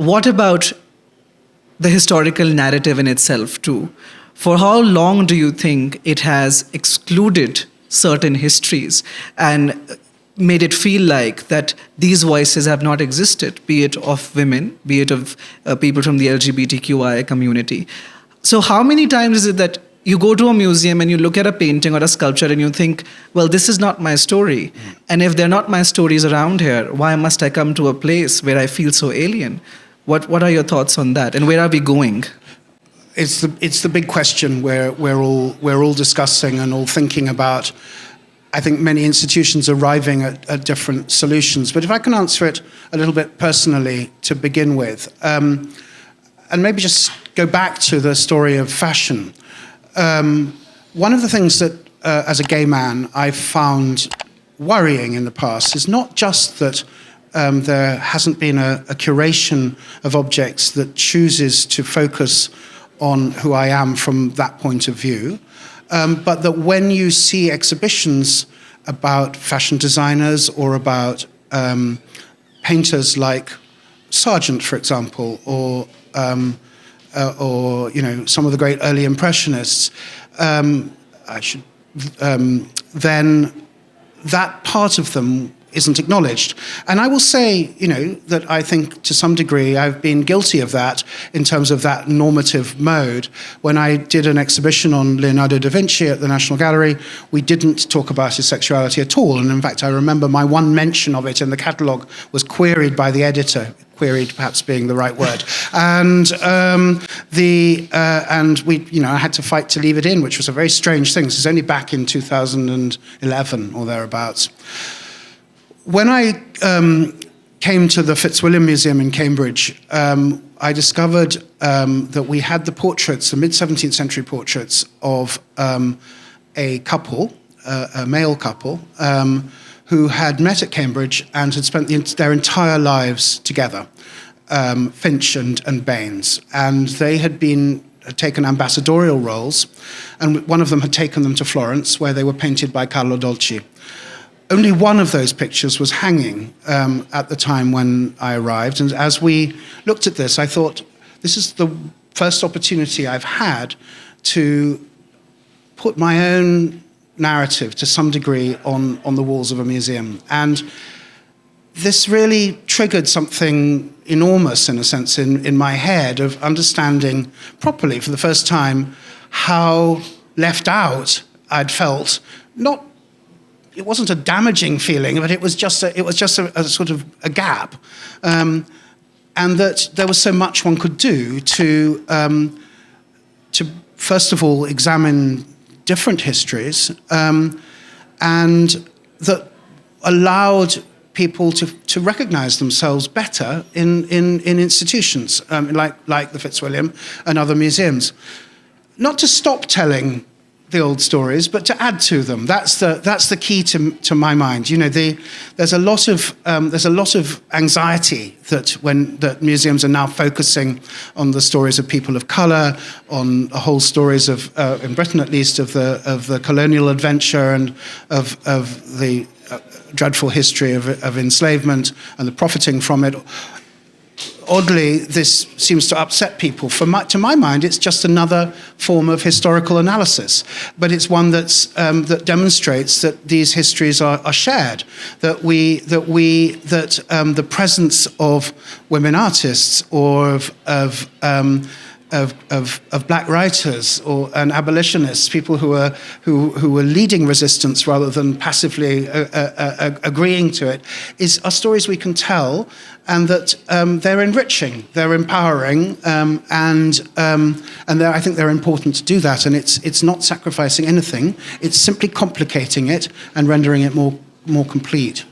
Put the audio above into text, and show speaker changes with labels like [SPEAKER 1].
[SPEAKER 1] what about the historical narrative in itself too? For how long do you think it has excluded certain histories and made it feel like that these voices have not existed, be it of women, be it of people from the LGBTQI community? So how many times is it that you go to a museum and you look at a painting or a sculpture and you think, well, this is not my story. And if they're not my stories around here, why must I come to a place where I feel so alien? What are your thoughts on that? And where are we going?
[SPEAKER 2] It's the big question we're all discussing and all thinking about. I think many institutions are arriving at different solutions. But if I can answer it a little bit personally to begin with, and maybe just go back to the story of fashion. One of the things that, as a gay man, I've found worrying in the past is not just that there hasn't been a curation of objects that chooses to focus on who I am from that point of view, but that when you see exhibitions about fashion designers or about painters like Sargent, for example, or some of the great early impressionists, then that part of them isn't acknowledged. And I will say, that I think to some degree I've been guilty of that in terms of that normative mode. When I did an exhibition on Leonardo da Vinci at the National Gallery, we didn't talk about his sexuality at all. And in fact, I remember my one mention of it in the catalogue was queried by the editor. Queried perhaps being the right word, and I had to fight to leave it in, which was a very strange thing. This is only back in 2011 or thereabouts. When I came to the Fitzwilliam Museum in Cambridge, I discovered that we had the portraits, the mid-17th century portraits of a couple, a male couple, who had met at Cambridge and had spent their entire lives together, Finch and Baines. And they had taken ambassadorial roles, and one of them had taken them to Florence, where they were painted by Carlo Dolci. Only one of those pictures was hanging at the time when I arrived. And as we looked at this, I thought, this is the first opportunity I've had to put my own narrative to some degree on the walls of a museum. And this really triggered something enormous, in a sense, in my head, of understanding properly for the first time how left out I'd felt. It wasn't a damaging feeling, but it was just a sort of a gap, and that there was so much one could do to first of all examine different histories, and that allowed people to recognize themselves better in institutions like the Fitzwilliam and other museums. Not to stop telling the old stories, but to add to them. That's the key to my mind. There's a lot of anxiety that museums are now focusing on the stories of people of color, on the whole stories of in Britain at least of the colonial adventure and of the dreadful history of enslavement and the profiting from it. Oddly, this seems to upset people. To my mind, it's just another form of historical analysis, but it's one that demonstrates that these histories are shared. That the presence of women artists or of black writers and abolitionists, people who were leading resistance rather than passively agreeing to it, are stories we can tell, and that they're enriching, they're empowering, and I think they're important to do that. And it's not sacrificing anything; it's simply complicating it and rendering it more complete.